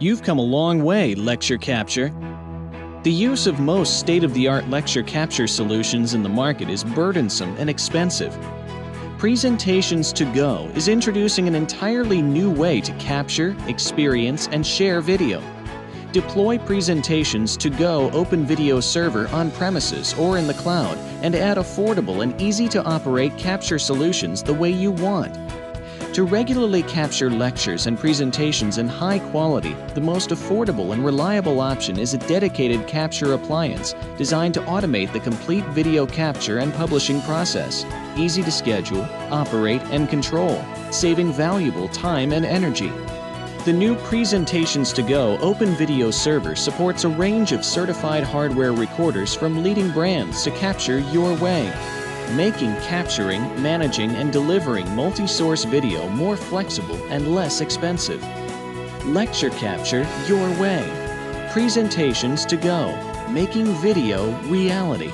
You've come a long way, lecture capture. The use of most state-of-the-art lecture capture solutions in the market is burdensome and expensive. Presentations to Go is introducing an entirely new way to capture, experience, and share video. Deploy Presentations to Go Open Video Server on premises or in the cloud and add affordable and easy-to-operate capture solutions the way you want. To regularly capture lectures and presentations in high quality, the most affordable and reliable option is a dedicated capture appliance designed to automate the complete video capture and publishing process. Easy to schedule, operate, and control, saving valuable time and energy. The new Presentations to Go Open Video Server supports a range of certified hardware recorders from leading brands to capture your way, making capturing, managing, and delivering multi-source video more flexible and less expensive. Lecture capture your way. Presentations to Go, making video reality.